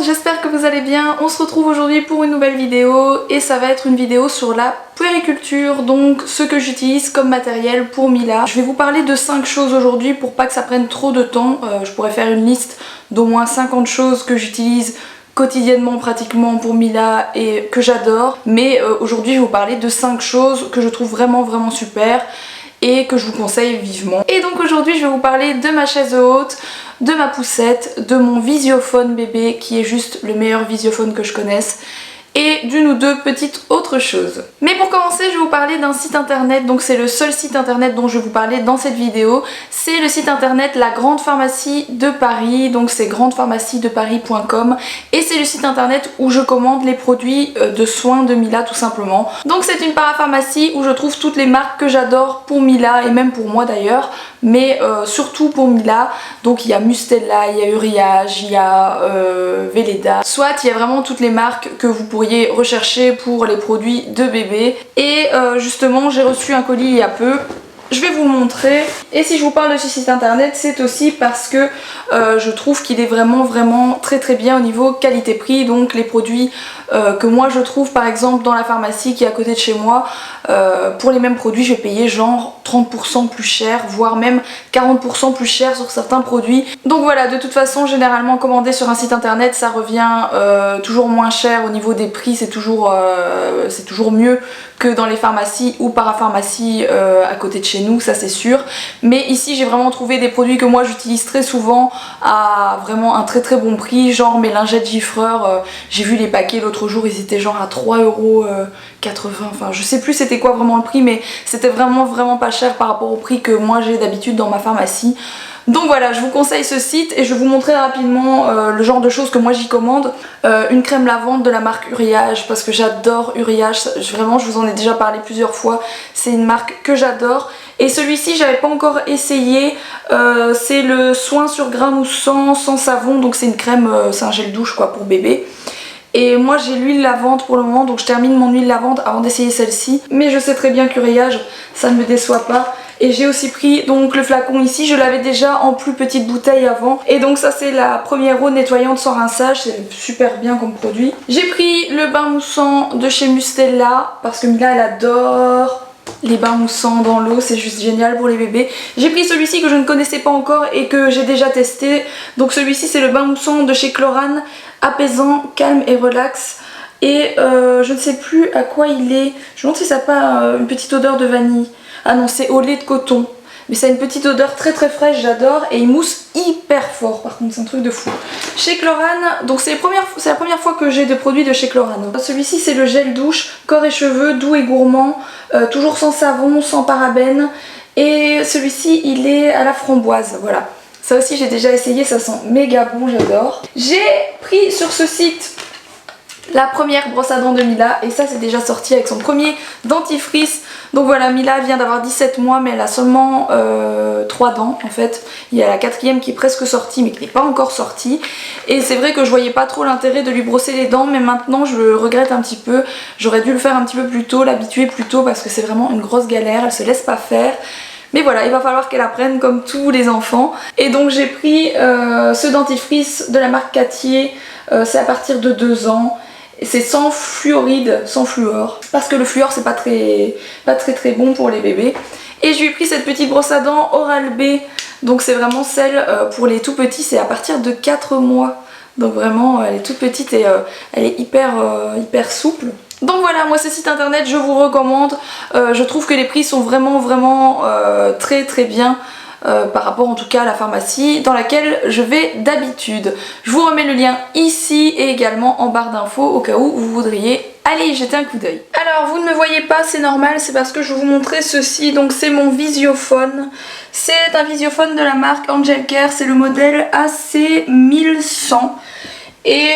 monde, j'espère que vous allez bien. On se retrouve aujourd'hui pour une nouvelle vidéo et ça va être une vidéo sur la puériculture, donc ce que j'utilise comme matériel pour Mila. Je vais vous parler de 5 choses aujourd'hui pour pas que ça prenne trop de temps. Je pourrais faire une liste d'au moins 50 choses que j'utilise quotidiennement pratiquement pour Mila et que j'adore. Mais aujourd'hui je vais vous parler de 5 choses que je trouve vraiment super et que je vous conseille vivement. Et donc aujourd'hui je vais vous parler de ma chaise haute, de ma poussette, de mon visiophone bébé qui est juste le meilleur visiophone que je connaisse, et d'une ou deux petites autres choses. Mais pour commencer, je vais vous parler d'un site internet, donc c'est le seul site internet dont je vais vous parler dans cette vidéo. C'est le site internet La Grande Pharmacie de Paris, donc c'est grandepharmaciedeparis.com, et c'est le site internet où je commande les produits de soins de Mila tout simplement. Donc c'est une parapharmacie où je trouve toutes les marques que j'adore pour Mila et même pour moi d'ailleurs, mais surtout pour Mila. Donc il y a Mustela, il y a Uriage, il y a Velleda, soit il y a vraiment toutes les marques que vous pourriez rechercher pour les produits de bébé. Et justement j'ai reçu un colis il y a peu. Je vais vous le montrer. Et si je vous parle de ce site internet, c'est aussi parce que je trouve qu'il est vraiment très bien au niveau qualité-prix. Donc les produits que moi je trouve par exemple dans la pharmacie qui est à côté de chez moi, pour les mêmes produits je vais payer genre 30% plus cher, voire même 40% plus cher sur certains produits. Donc voilà, de toute façon généralement commander sur un site internet ça revient toujours moins cher au niveau des prix, c'est toujours mieux que dans les pharmacies ou parapharmacies à côté de chez nous, ça c'est sûr. Mais ici j'ai vraiment trouvé des produits que moi j'utilise très souvent à vraiment un très bon prix, genre mes lingettes Gifreur, j'ai vu les paquets l'autre jour, ils étaient genre à 3,80€, enfin je sais plus c'était quoi vraiment le prix, mais c'était vraiment pas cher par rapport au prix que moi j'ai d'habitude dans ma pharmacie. Donc voilà, je vous conseille ce site et je vais vous montrer rapidement le genre de choses que moi j'y commande. Une crème lavande de la marque Uriage, parce que j'adore Uriage, vraiment je vous en ai déjà parlé plusieurs fois, c'est une marque que j'adore. Et celui-ci j'avais pas encore essayé, c'est le soin sur gras moussant sans savon, donc c'est une crème, c'est un gel douche quoi pour bébé. Et moi j'ai l'huile lavande pour le moment, donc je termine mon huile lavande avant d'essayer celle-ci. Mais je sais très bien qu'Uriage ça ne me déçoit pas. Et j'ai aussi pris donc le flacon ici, je l'avais déjà en plus petite bouteille avant. Et donc ça c'est la première eau nettoyante sans rinçage, c'est super bien comme produit. J'ai pris le bain moussant de chez Mustela, parce que Mila elle adore les bains moussants dans l'eau, c'est juste génial pour les bébés. J'ai pris celui-ci que je ne connaissais pas encore et que j'ai déjà testé. Donc celui-ci c'est le bain moussant de chez Chlorane, apaisant, calme et relax. Et je ne sais plus à quoi il est, je me demande si ça n'a pas une petite odeur de vanille. Ah non, c'est au lait de coton. Mais ça a une petite odeur très fraîche, j'adore. Et il mousse hyper fort, par contre c'est un truc de fou. Chez Chlorane, donc c'est la première fois que j'ai des produits de chez Chlorane. Celui-ci c'est le gel douche, corps et cheveux, doux et gourmand. Toujours sans savon, sans parabènes. Et celui-ci il est à la framboise, voilà. Ça aussi j'ai déjà essayé, ça sent méga bon, j'adore. J'ai pris sur ce site la première brosse à dents de Mila, et ça c'est déjà sorti avec son premier dentifrice. Donc voilà, Mila vient d'avoir 17 mois mais elle a seulement 3 dents en fait. Il y a la 4e qui est presque sortie mais qui n'est pas encore sortie. Et c'est vrai que je voyais pas trop l'intérêt de lui brosser les dents, mais maintenant je le regrette un petit peu. J'aurais dû le faire un petit peu plus tôt, l'habituer plus tôt, parce que c'est vraiment une grosse galère, elle se laisse pas faire. Mais voilà, il va falloir qu'elle apprenne comme tous les enfants. Et donc j'ai pris ce dentifrice de la marque Cattier, c'est à partir de 2 ans. C'est sans fluoride, sans fluor, parce que le fluor c'est pas très bon pour les bébés. Et je lui ai pris cette petite brosse à dents Oral-B, donc c'est vraiment celle pour les tout petits, c'est à partir de 4 mois. Donc vraiment elle est toute petite et elle est hyper souple. Donc voilà, moi ce site internet je vous recommande, je trouve que les prix sont vraiment très bien. Par rapport en tout cas à la pharmacie dans laquelle je vais d'habitude. Je vous remets le lien ici et également en barre d'infos au cas où vous voudriez aller y jeter un coup d'œil. Alors vous ne me voyez pas, c'est normal, c'est parce que je vais vous montrer ceci. Donc c'est mon visiophone. C'est un visiophone de la marque Angelcare, c'est le modèle AC1100. Et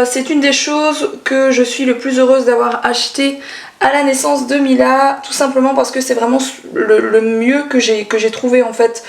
c'est une des choses que je suis le plus heureuse d'avoir acheté à la naissance de Mila, tout simplement parce que c'est vraiment le mieux que j'ai trouvé en fait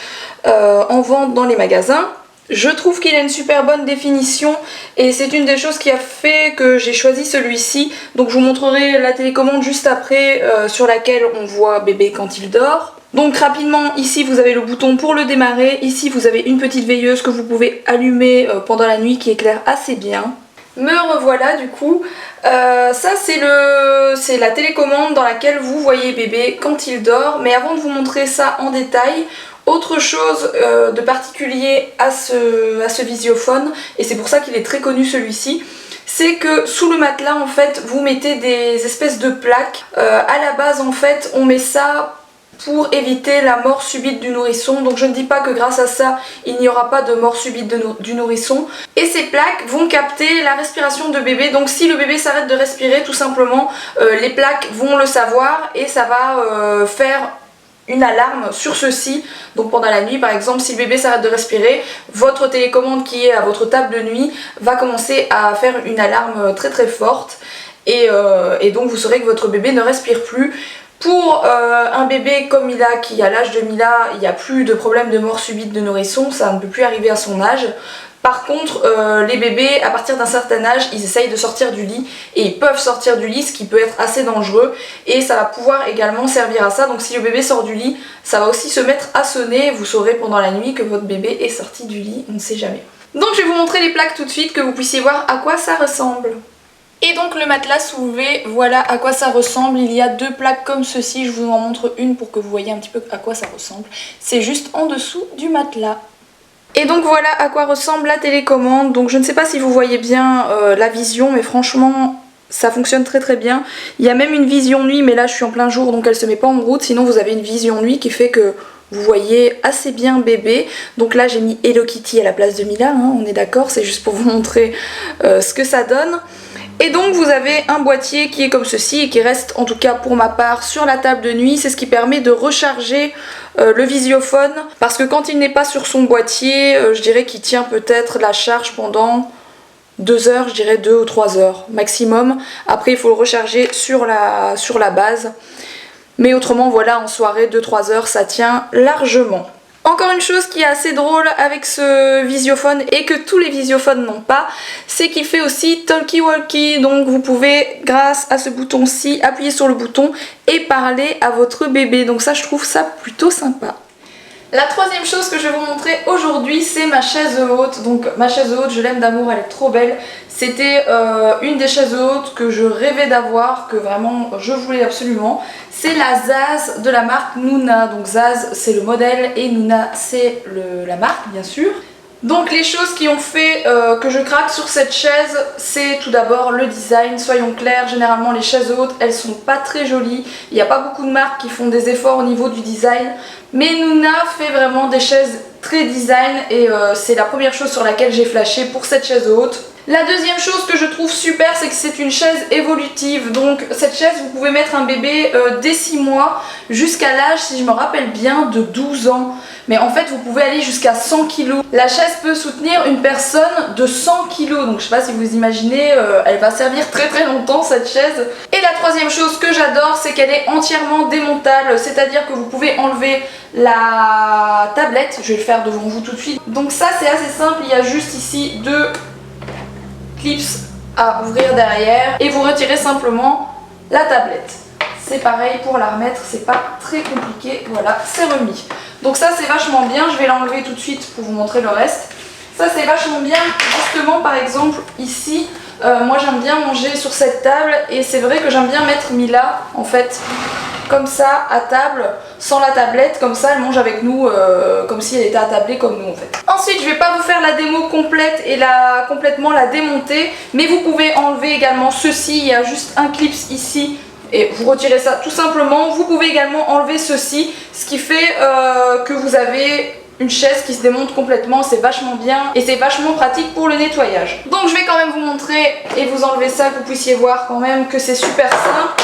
en vente dans les magasins. Je trouve qu'il a une super bonne définition et c'est une des choses qui a fait que j'ai choisi celui-ci. Donc je vous montrerai la télécommande juste après sur laquelle on voit bébé quand il dort. Donc rapidement, ici vous avez le bouton pour le démarrer, ici vous avez une petite veilleuse que vous pouvez allumer pendant la nuit qui éclaire assez bien. Me revoilà du coup. Ça c'est la télécommande dans laquelle vous voyez bébé quand il dort. Mais avant de vous montrer ça en détail, autre chose de particulier à ce Visiophone, et c'est pour ça qu'il est très connu celui-ci, c'est que sous le matelas en fait vous mettez des espèces de plaques. À la base en fait on met ça pour éviter la mort subite du nourrisson. Donc je ne dis pas que grâce à ça il n'y aura pas de mort subite du nourrisson. Et ces plaques vont capter la respiration de bébé. Donc si le bébé s'arrête de respirer, tout simplement les plaques vont le savoir et ça va faire une alarme sur ceci. Donc pendant la nuit par exemple, si le bébé s'arrête de respirer, votre télécommande qui est à votre table de nuit va commencer à faire une alarme très très forte et donc vous saurez que votre bébé ne respire plus. Pour un bébé comme Mila, qui à l'âge de Mila, il n'y a plus de problème de mort subite de nourrisson, ça ne peut plus arriver à son âge. Par contre, les bébés, à partir d'un certain âge, ils essayent de sortir du lit et ils peuvent sortir du lit, ce qui peut être assez dangereux et ça va pouvoir également servir à ça. Donc si le bébé sort du lit, ça va aussi se mettre à sonner, vous saurez pendant la nuit que votre bébé est sorti du lit, on ne sait jamais. Donc je vais vous montrer les plaques tout de suite, que vous puissiez voir à quoi ça ressemble. Et donc le matelas soulevé, voilà à quoi ça ressemble. Il y a deux plaques comme ceci, je vous en montre une pour que vous voyez un petit peu à quoi ça ressemble. C'est juste en dessous du matelas. Et donc voilà à quoi ressemble la télécommande. Donc je ne sais pas si vous voyez bien la vision, mais franchement ça fonctionne très très bien. Il y a même une vision nuit, mais là je suis en plein jour donc elle se met pas en route. Sinon vous avez une vision nuit qui fait que vous voyez assez bien bébé. Donc là j'ai mis Hello Kitty à la place de Mila, hein, on est d'accord, c'est juste pour vous montrer ce que ça donne. Et donc vous avez un boîtier qui est comme ceci et qui reste en tout cas pour ma part sur la table de nuit. C'est ce qui permet de recharger le Visiophone, parce que quand il n'est pas sur son boîtier, je dirais qu'il tient peut-être la charge pendant 2 heures, je dirais 2 ou 3 heures maximum. Après il faut le recharger sur la base. Mais autrement voilà, en soirée 2-3 heures ça tient largement. Encore une chose qui est assez drôle avec ce Visiophone et que tous les Visiophones n'ont pas, c'est qu'il fait aussi talkie walkie. Donc vous pouvez grâce à ce bouton-ci appuyer sur le bouton et parler à votre bébé. Donc ça je trouve ça plutôt sympa. La troisième chose que je vais vous montrer aujourd'hui, c'est ma chaise haute. Donc ma chaise haute, je l'aime d'amour, elle est trop belle. C'était une des chaises hautes que je rêvais d'avoir, que vraiment je voulais absolument. C'est la Zaz de la marque Nuna. Donc Zaz c'est le modèle et Nuna c'est la marque bien sûr. Donc les choses qui ont fait que je craque sur cette chaise, c'est tout d'abord le design. Soyons clairs, généralement les chaises hautes elles sont pas très jolies. Il n'y a pas beaucoup de marques qui font des efforts au niveau du design. Mais Nuna fait vraiment des chaises très design et c'est la première chose sur laquelle j'ai flashé pour cette chaise haute. La deuxième chose que je trouve super, c'est que c'est une chaise évolutive. Donc cette chaise, vous pouvez mettre un bébé dès 6 mois jusqu'à l'âge, si je me rappelle bien, de 12 ans. Mais en fait, vous pouvez aller jusqu'à 100 kg. La chaise peut soutenir une personne de 100 kg. Donc je sais pas si vous imaginez, elle va servir très très longtemps cette chaise. Et la troisième chose que j'adore, c'est qu'elle est entièrement démontable. C'est-à-dire que vous pouvez enlever la tablette. Je vais le faire devant vous tout de suite. Donc ça c'est assez simple, il y a juste ici 2 clips à ouvrir derrière et vous retirez simplement la tablette. C'est pareil pour la remettre, c'est pas très compliqué, voilà, c'est remis. Donc ça c'est vachement bien, je vais l'enlever tout de suite pour vous montrer le reste. Ça c'est vachement bien, justement par exemple ici, moi j'aime bien manger sur cette table et c'est vrai que j'aime bien mettre Mila en fait comme ça à table, sans la tablette, comme ça elle mange avec nous comme si elle était attablée comme nous en fait. Ensuite je vais pas vous faire la démo complète et complètement la démonter, mais vous pouvez enlever également ceci, il y a juste un clip ici et vous retirez ça tout simplement. Vous pouvez également enlever ceci, ce qui fait que vous avez une chaise qui se démonte complètement, c'est vachement bien et c'est vachement pratique pour le nettoyage. Donc je vais quand même vous montrer et vous enlever ça, que vous puissiez voir quand même que c'est super simple.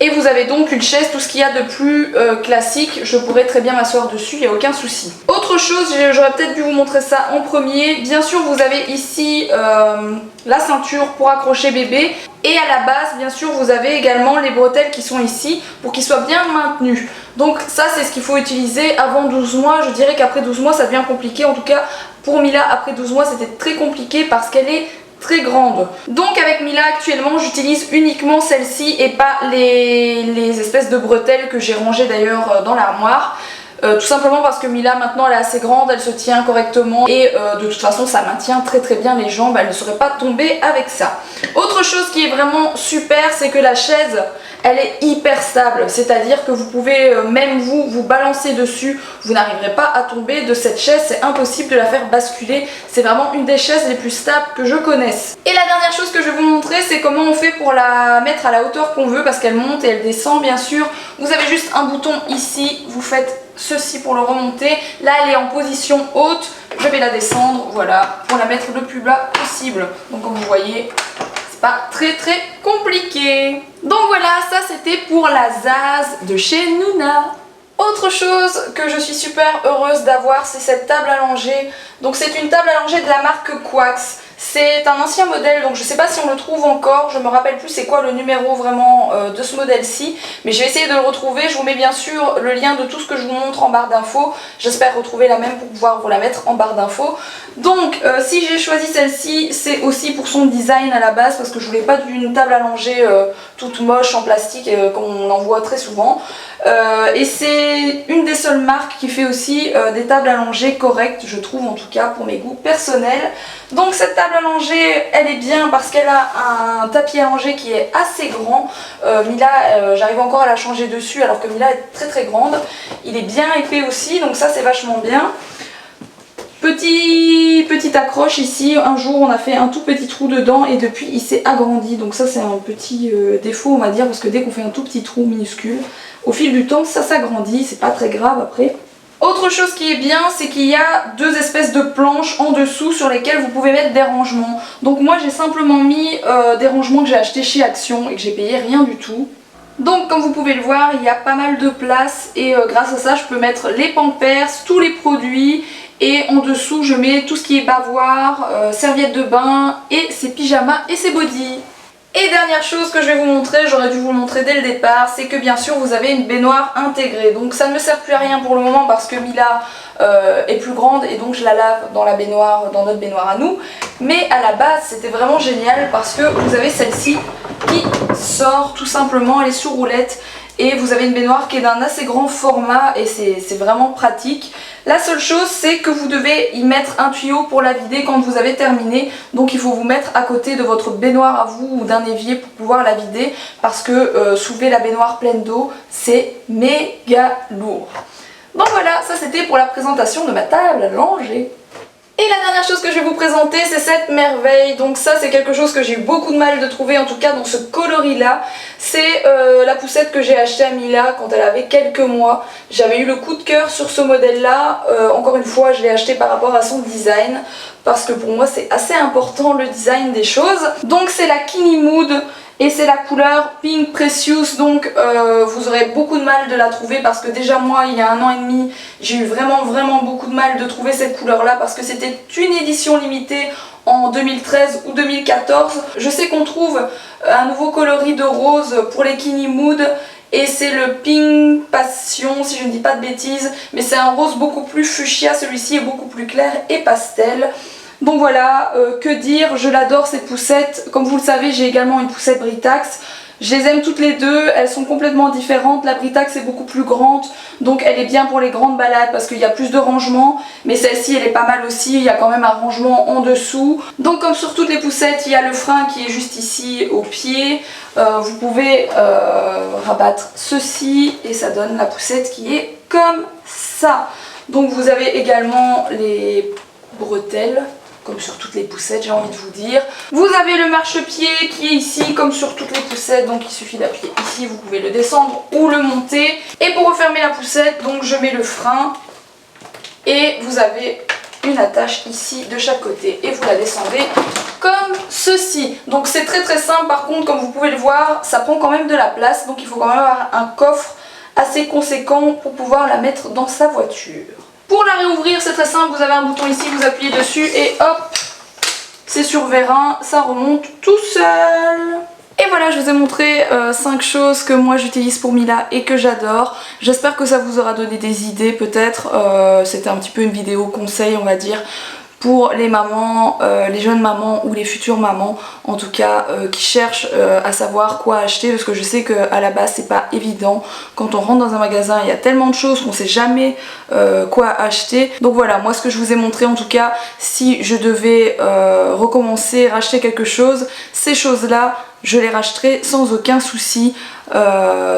Et vous avez donc une chaise, tout ce qu'il y a de plus classique, je pourrais très bien m'asseoir dessus, il n'y a aucun souci. Autre chose, j'aurais peut-être dû vous montrer ça en premier, bien sûr vous avez ici la ceinture pour accrocher bébé. Et à la base, bien sûr, vous avez également les bretelles qui sont ici pour qu'ils soient bien maintenus. Donc ça c'est ce qu'il faut utiliser avant 12 mois, je dirais qu'après 12 mois ça devient compliqué. En tout cas pour Mila, après 12 mois c'était très compliqué parce qu'elle est très grande. Donc avec Mila actuellement j'utilise uniquement celle-ci et pas les espèces de bretelles que j'ai rangées d'ailleurs dans l'armoire. tout simplement parce que Mila maintenant elle est assez grande, elle se tient correctement et de toute façon ça maintient très bien les jambes, elle ne serait pas tombée avec ça. Autre chose qui est vraiment super, c'est que la chaise elle est hyper stable, c'est-à-dire que vous pouvez même vous balancer dessus, vous n'arriverez pas à tomber de cette chaise, c'est impossible de la faire basculer, c'est vraiment une des chaises les plus stables que je connaisse. Et la dernière chose que je vais vous montrer, c'est comment on fait pour la mettre à la hauteur qu'on veut, parce qu'elle monte et elle descend bien sûr. Vous avez juste un bouton ici, vous faites ceci pour le remonter, là elle est en position haute, je vais la descendre, voilà, pour la mettre le plus bas possible. Donc comme vous voyez, pas très compliqué. Donc voilà, ça c'était pour la Zaz de chez Nuna. Autre chose que je suis super heureuse d'avoir, c'est cette table allongée. Donc c'est une table allongée de la marque Quax. C'est un ancien modèle, donc je sais pas si on le trouve encore, je me rappelle plus c'est quoi le numéro vraiment de ce modèle-ci, mais je vais essayer de le retrouver. Je vous mets bien sûr le lien de tout ce que je vous montre en barre d'infos. J'espère retrouver la même pour pouvoir vous la mettre en barre d'infos. Donc si j'ai choisi celle-ci, c'est aussi pour son design à la base, parce que je voulais pas d'une table allongée toute moche en plastique comme on en voit très souvent. Et c'est une des seules marques qui fait aussi des tables allongées correctes, je trouve, en tout cas pour mes goûts personnels. Donc cette table allongée, elle est bien parce qu'elle a un tapis allongé qui est assez grand. Mila, j'arrive encore à la changer dessus alors que Mila est très grande. Il est bien épais aussi, donc ça c'est vachement bien. Petite accroche ici, un jour on a fait un tout petit trou dedans et depuis il s'est agrandi, donc ça c'est un petit défaut on va dire, parce que dès qu'on fait un tout petit trou minuscule, au fil du temps ça s'agrandit, c'est pas très grave après. Autre chose qui est bien, c'est qu'il y a deux espèces de planches en dessous sur lesquelles vous pouvez mettre des rangements. Donc moi j'ai simplement mis des rangements que j'ai achetés chez Action et que j'ai payé rien du tout. Donc comme vous pouvez le voir, il y a pas mal de place et grâce à ça je peux mettre les Pampers, tous les produits. Et en dessous je mets tout ce qui est bavoir, serviettes de bain et ses pyjamas et ses bodys. Et dernière chose que je vais vous montrer, j'aurais dû vous le montrer dès le départ, c'est que bien sûr vous avez une baignoire intégrée. Donc ça ne me sert plus à rien pour le moment parce que Mila est plus grande et donc je la lave dans la baignoire, dans notre baignoire à nous. Mais à la base c'était vraiment génial parce que vous avez celle-ci qui sort tout simplement, elle est sur roulette. Et vous avez une baignoire qui est d'un assez grand format et c'est vraiment pratique. La seule chose c'est que vous devez y mettre un tuyau pour la vider quand vous avez terminé. Donc il faut vous mettre à côté de votre baignoire à vous ou d'un évier pour pouvoir la vider. Parce que soulever la baignoire pleine d'eau c'est méga lourd. Donc voilà, ça c'était pour la présentation de ma table allongée. Et la dernière chose que je vais vous présenter, c'est cette merveille. Donc ça c'est quelque chose que j'ai eu beaucoup de mal de trouver, en tout cas dans ce coloris là. C'est la poussette que j'ai achetée à Mila quand elle avait quelques mois. J'avais eu le coup de cœur sur ce modèle là. Encore une fois je l'ai acheté par rapport à son design, parce que pour moi c'est assez important le design des choses. Donc c'est la Kini Mood. Et c'est la couleur Pink Precious, donc vous aurez beaucoup de mal de la trouver parce que déjà moi il y a 1 an et demi j'ai eu vraiment beaucoup de mal de trouver cette couleur là parce que c'était une édition limitée en 2013 ou 2014. Je sais qu'on trouve un nouveau coloris de rose pour les Kini Mood et c'est le Pink Passion si je ne dis pas de bêtises, mais c'est un rose beaucoup plus fuchsia, celui-ci est beaucoup plus clair et pastel. Donc voilà, que dire, je l'adore cette poussette. Comme vous le savez, j'ai également une poussette Britax. Je les aime toutes les deux, elles sont complètement différentes. La Britax est beaucoup plus grande, donc elle est bien pour les grandes balades parce qu'il y a plus de rangement. Mais celle-ci, elle est pas mal aussi, il y a quand même un rangement en dessous. Donc comme sur toutes les poussettes, il y a le frein qui est juste ici au pied. Vous pouvez rabattre ceci et ça donne la poussette qui est comme ça. Donc vous avez également les bretelles, comme sur toutes les poussettes, j'ai envie de vous dire. Vous avez le marchepied qui est ici comme sur toutes les poussettes, donc il suffit d'appuyer ici, vous pouvez le descendre ou le monter. Et pour refermer la poussette, donc je mets le frein et vous avez une attache ici de chaque côté et vous la descendez comme ceci. Donc c'est très simple, par contre comme vous pouvez le voir, ça prend quand même de la place, donc il faut quand même avoir un coffre assez conséquent pour pouvoir la mettre dans sa voiture. Pour la réouvrir, c'est très simple, vous avez un bouton ici, vous appuyez dessus et hop, c'est sur vérin, ça remonte tout seul. Et voilà, je vous ai montré 5 choses que moi j'utilise pour Mila et que j'adore. J'espère que ça vous aura donné des idées peut-être. C'était un petit peu une vidéo conseil on va dire. pour les mamans, les jeunes mamans ou les futures mamans en tout cas qui cherchent à savoir quoi acheter, parce que je sais qu'à la base c'est pas évident quand on rentre dans un magasin, il y a tellement de choses qu'on sait jamais quoi acheter. Donc voilà, moi ce que je vous ai montré en tout cas, si je devais recommencer, racheter quelque chose, ces choses là je les rachèterai sans aucun souci.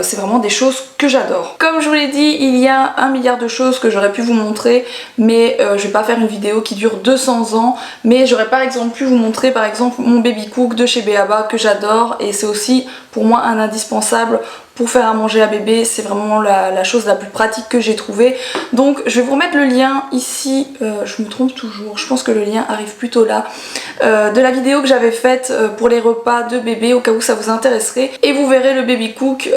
C'est vraiment des choses que j'adore. Comme je vous l'ai dit, il y a un milliard de choses que j'aurais pu vous montrer, mais je vais pas faire une vidéo qui dure 200 ans, mais j'aurais par exemple pu vous montrer par exemple mon baby cook de chez B.A.B.A que j'adore, et c'est aussi pour moi un indispensable pour faire à manger à bébé. C'est vraiment la chose la plus pratique que j'ai trouvée. Donc je vais vous remettre le lien ici, je me trompe toujours, je pense que le lien arrive plutôt là, de la vidéo que j'avais faite pour les repas de bébé, au cas où ça vous intéresserait, et vous verrez le baby cook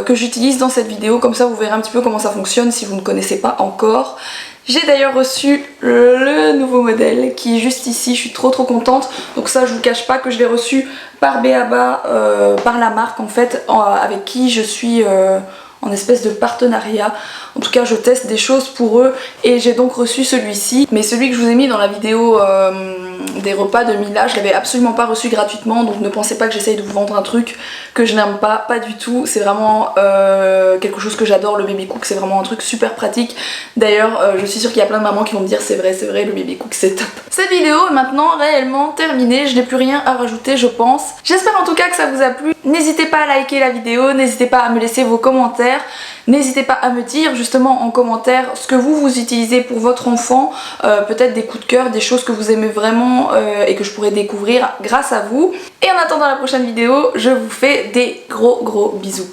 que j'utilise dans cette vidéo, comme ça vous verrez un petit peu comment ça fonctionne si vous ne connaissez pas encore. J'ai d'ailleurs reçu le nouveau modèle qui est juste ici, je suis trop contente. Donc ça, je vous cache pas que je l'ai reçu par B.A.B.A, par la marque en fait, avec qui je suis en espèce de partenariat. En tout cas je teste des choses pour eux et j'ai donc reçu celui-ci. Mais celui que je vous ai mis dans la vidéo des repas de Mila, je l'avais absolument pas reçu gratuitement, donc ne pensez pas que j'essaye de vous vendre un truc que je n'aime pas du tout. C'est vraiment quelque chose que j'adore, le baby cook, c'est vraiment un truc super pratique. D'ailleurs je suis sûre qu'il y a plein de mamans qui vont me dire c'est vrai, le baby cook c'est top. Cette vidéo est maintenant réellement terminée, je n'ai plus rien à rajouter je pense. J'espère en tout cas que ça vous a plu. N'hésitez pas à liker la vidéo, n'hésitez pas à me laisser vos commentaires, n'hésitez pas à me dire justement en commentaire ce que vous utilisez pour votre enfant, peut-être des coups de cœur, des choses que vous aimez vraiment et que je pourrais découvrir grâce à vous. Et en attendant la prochaine vidéo, je vous fais des gros bisous.